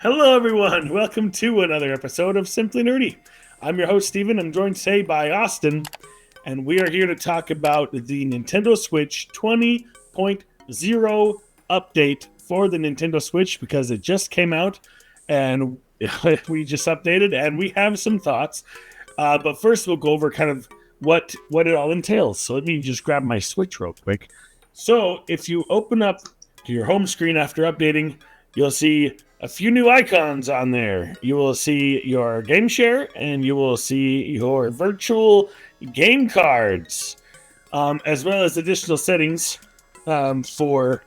Hello, everyone. Welcome to another episode of Simply Nerdy. I'm your host, Steven. I'm joined today by Austin, and we are here to talk about the Nintendo Switch 20.0 update for the Nintendo Switch because it just came out and we just updated and we have some thoughts. But first, we'll go over kind of what it all entails. So let me just grab my Switch real quick. So if you open up to your home screen after updating, you'll see a few new icons on there. You will see your game share and you will see your virtual game cards, as well as additional settings for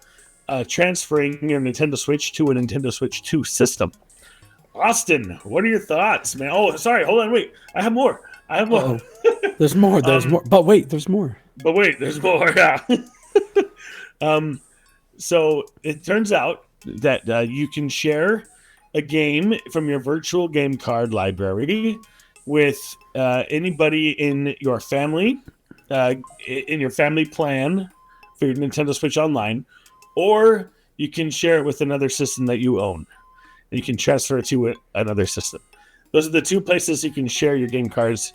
transferring your Nintendo Switch to a Nintendo Switch 2 system. Austin, what are your thoughts, man? Oh, sorry. Hold on. Wait. I have more. There's more. There's more. But wait, there's more. There's more. Yeah. So it turns out that you can share a game from your virtual game card library with anybody in your family, in your family plan for your Nintendo Switch Online, or you can share it with another system that you own. And you can transfer it to another system. Those are the two places you can share your game cards.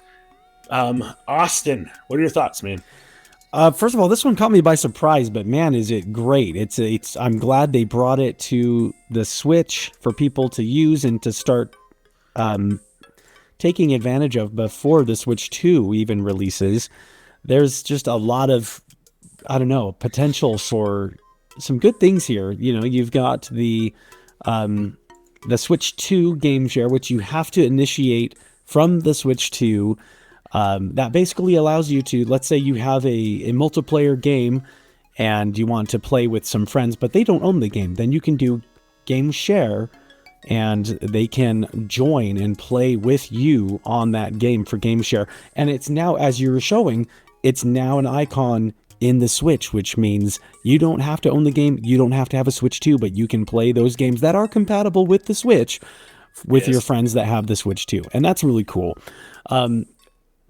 Austin, what are your thoughts, man? First of all, this one caught me by surprise, but man, is it great! I'm glad they brought it to the Switch for people to use and to start taking advantage of before the Switch 2 even releases. There's just a lot of, potential for some good things here. You know, you've got the Switch 2 game share, which you have to initiate from the Switch 2. That basically allows you to, let's say you have a multiplayer game and you want to play with some friends, but they don't own the game. Then you can do game share and they can join and play with you on that game for game share. And it's now, as you were showing, it's now an icon in the Switch, which means you don't have to own the game. You don't have to have a Switch 2, but you can play those games that are compatible with the Switch with your friends that have the Switch 2. And that's really cool.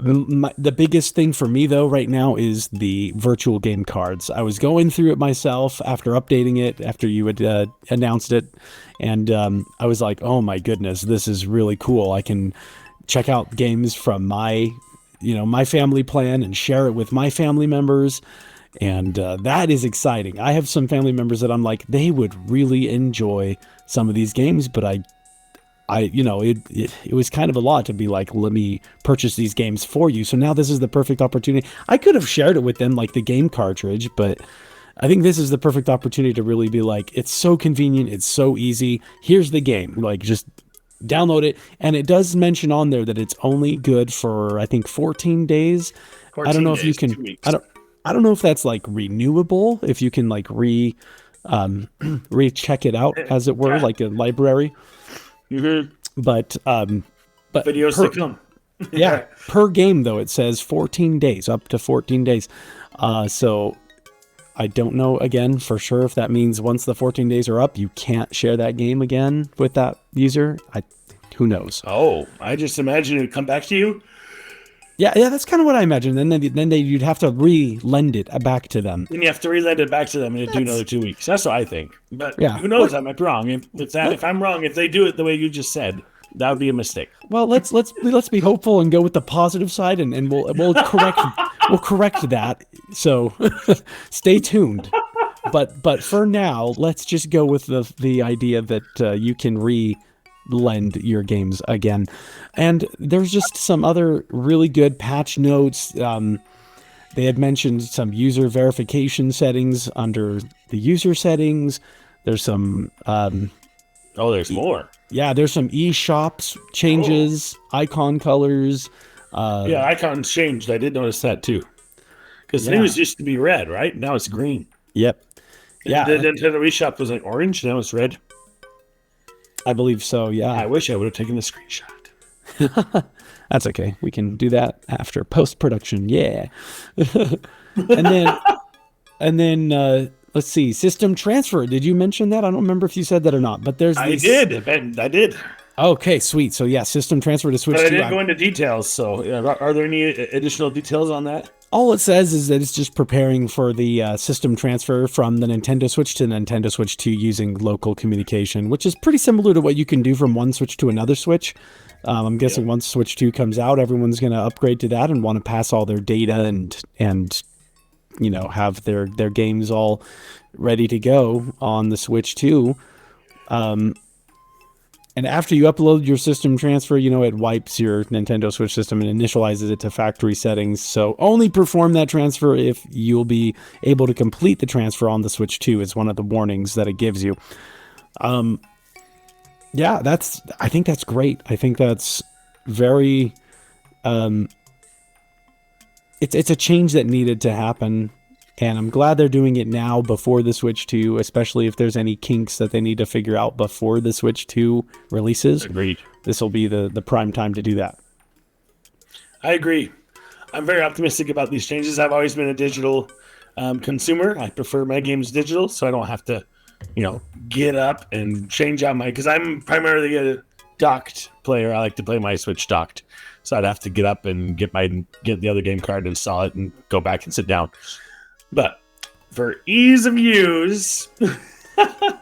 The biggest thing for me, though, right now is the virtual game cards. I was going through it myself after updating it, after you had announced it, and I was like, oh my goodness, this is really cool. I can check out games from my family plan and share it with my family members, and that is exciting. I have some family members that I'm like, they would really enjoy some of these games, but it was kind of a lot to be like, let me purchase these games for you. So now this is the perfect opportunity. I could have shared it with them, like the game cartridge, but I think this is the perfect opportunity to really be like, it's so convenient. It's so easy. Here's the game. Like, just download it. And it does mention on there that it's only good for, I think, 14 days. 14 I don't know days, if you can, 2 weeks. I don't know if that's like renewable, if you can like recheck it out, as it were, like a library. Mm-hmm. But Videos to come. Yeah, per game though it says 14 days, up to 14 days. So I don't know again for sure if that means once the 14 days are up, you can't share that game again with that user. Who knows? Oh, I just imagine it would come back to you. Yeah, that's kind of what I imagine. Then you'd have to re-lend it back to them. Then you have to relend it back to them and it'd do another 2 weeks. That's what I think. But yeah, who knows? I might be wrong. If I'm wrong, if they do it the way you just said, that would be a mistake. Well, let's be hopeful and go with the positive side, and we'll correct that. So stay tuned. But for now, let's just go with the idea that you can lend your games again. And there's just some other really good patch notes. They had mentioned some user verification settings under the user settings. There's some there's more. Yeah, there's some eShops changes, icon colors. Yeah, icons changed. I did notice that too. Because it was used to be red, right? Now it's green. Yep. Yeah. The Nintendo eShop was like orange, now it's red. I believe so, yeah. I wish I would have taken the screenshot. That's okay. We can do that after post-production. Yeah. and then let's see, system transfer. Did you mention that? I don't remember if you said that or not, but there's I did. Okay, sweet. So yeah, system transfer to Switch 2. But I didn't go into details, so are there any additional details on that? All it says is that it's just preparing for the system transfer from the Nintendo Switch to Nintendo Switch 2 using local communication, which is pretty similar to what you can do from one Switch to another Switch. I'm guessing once Switch 2 comes out, everyone's going to upgrade to that and want to pass all their data and have their games all ready to go on the Switch 2. And after you upload your system transfer, it wipes your Nintendo Switch system and initializes it to factory settings. So only perform that transfer if you'll be able to complete the transfer on the Switch 2 is one of the warnings that it gives you. Yeah, I think that's great. I think that's very, it's a change that needed to happen. And I'm glad they're doing it now before the Switch 2, especially if there's any kinks that they need to figure out before the Switch 2 releases. Agreed. This will be the prime time to do that. I agree. I'm very optimistic about these changes. I've always been a digital consumer. I prefer my games digital, so I don't have to, get up and change out because I'm primarily a docked player. I like to play my Switch docked, so I'd have to get up and get the other game card, install it, and go back and sit down. But for ease of use,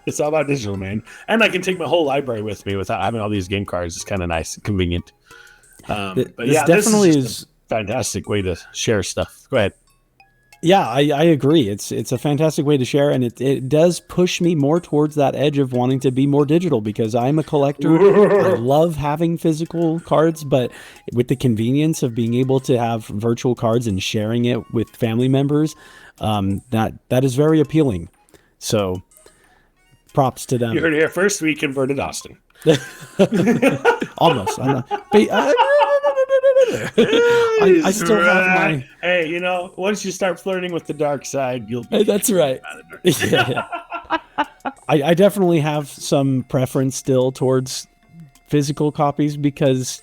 it's all about digital, man. And I can take my whole library with me without having all these game cards. It's kind of nice and convenient. But yeah, definitely this is a fantastic way to share stuff. Go ahead. Yeah, I agree. It's a fantastic way to share, and it does push me more towards that edge of wanting to be more digital because I'm a collector. I love having physical cards, but with the convenience of being able to have virtual cards and sharing it with family members, that is very appealing. So, props to them. You heard it here first. We converted Austin. Almost. I still have my. Hey, once you start flirting with the dark side, you'll. That's right. Yeah. I definitely have some preference still towards physical copies because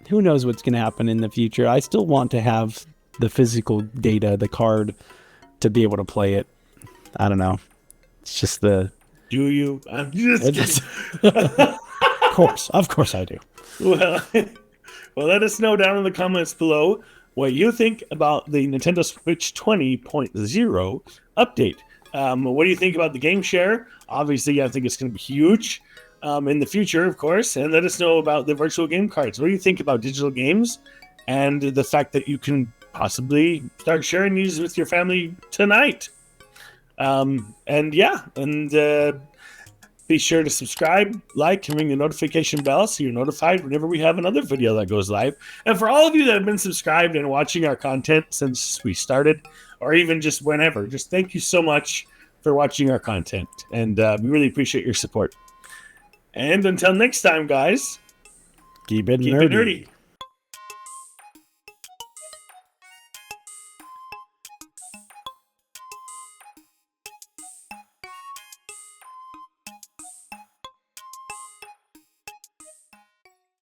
who knows what's going to happen in the future. I still want to have the physical data, the card, to be able to play it. I don't know. It's just the. Do you? I'm just. Of course I do. Well, let us know down in the comments below what you think about the Nintendo Switch 20.0 update. What do you think about the game share? Obviously, I think it's going to be huge in the future, of course. And let us know about the virtual game cards. What do you think about digital games and the fact that you can possibly start sharing these with your family tonight? Be sure to subscribe, like, and ring the notification bell so you're notified whenever we have another video that goes live. And for all of you that have been subscribed and watching our content since we started, or even just whenever, just thank you so much for watching our content. And we really appreciate your support. And until next time, guys, keep it nerdy.